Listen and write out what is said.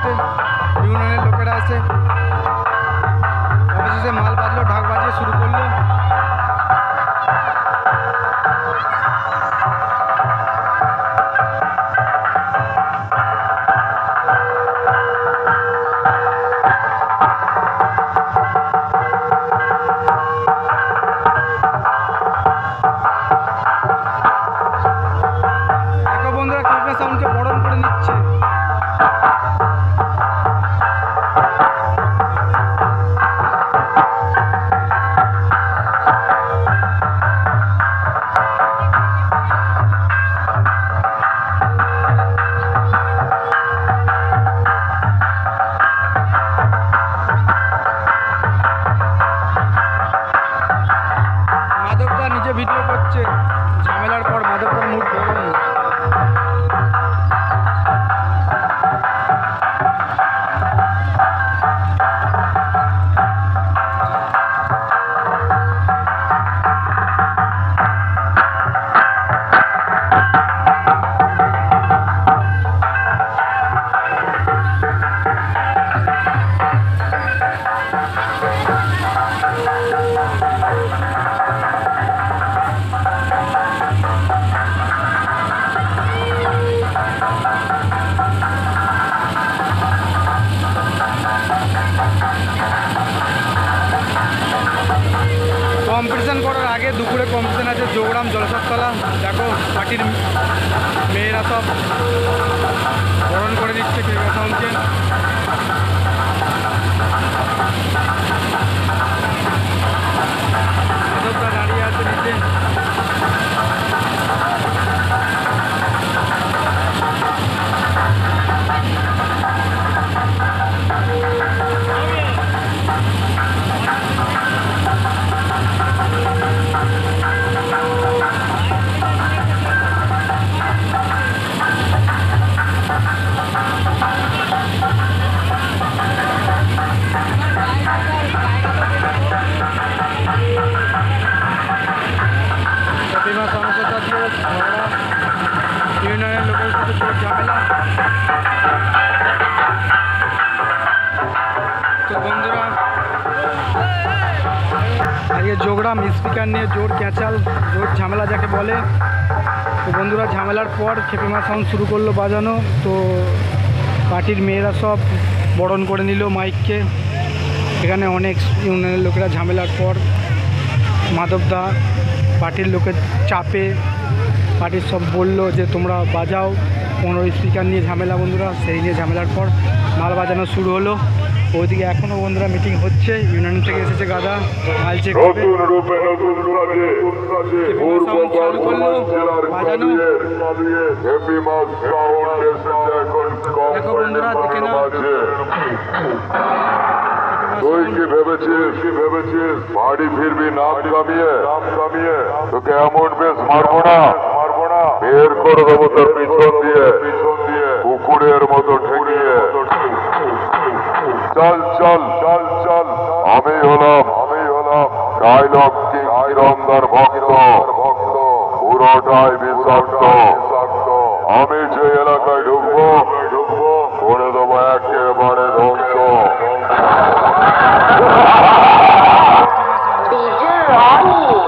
সাথে ইউনিয়নের লোকেরা আছে। অবশেষে মাল বাঁধলো, ঢাক বাজিয়ে শুরু করলো। বন্ধুরা কৃষ্ণা সাউন্ডকে বরণ করে নিচ্ছে। মাধবদা নিজে ভিডিও করছে। ঝামেলার পর মাধবদার মুড গরম। কম্পিটিশন করার আগে দুপুরে কম্পিটিশন আছে যোগরাম জলসাতলা। দেখো পার্টির মেয়েরা সব বরণ করে দিচ্ছে কৃষ্ণা সাউন্ডকে। মাধবদা দাঁড়িয়ে আছে নিচে। ইউনিয়নের লোকের সাথে খুব ঝামেলা। তো বন্ধুরা আজকে যোগরাম স্পিকার নিয়ে জোর ক্যাচাল, জোর ঝামেলা যাকে বলে। তো বন্ধুরা ঝামেলার পর খেপিমা সাউন্ড শুরু করলো বাজানো। তো পার্টির মেয়েরা সব বরণ করে নিল মাইককে। এখানে অনেক ইউনিয়নের লোকেরা ঝামেলার পর মাধবদা পার্টির লোকের চাপে পার্টির সব বললো যে তোমরা বাজাও। 15 স্পিকার নিয়ে ঝামেলা বন্ধুরা। সেই নিয়ে ঝামেলার পর মাল বাজানো শুরু হলো। ওইদিকে এখনও বন্ধুরা মিটিং হচ্ছে। ইউনিয়ন থেকে এসেছে গাদা, মাল চেক হবে। চালু করলো বাজানো। দেখো বন্ধুরা দেখে নাও। তুই কি ভেবেছিস বাড়ি ফিরবি নাম কামিয়ে তোকে এমন বেশ মারবো না বের করে দেবো তোর পিছন দিয়ে কুকুরের মতো ঠেকিয়ে। চল আমি হলাম ডায়লগ কিং কিরণদার ভক্ত, পুরোটাই বিষাক্ত। আমি যে এলাকায় ঢুকবো করে দেবো একেবারে ধ্বংস। DJ Ronnie.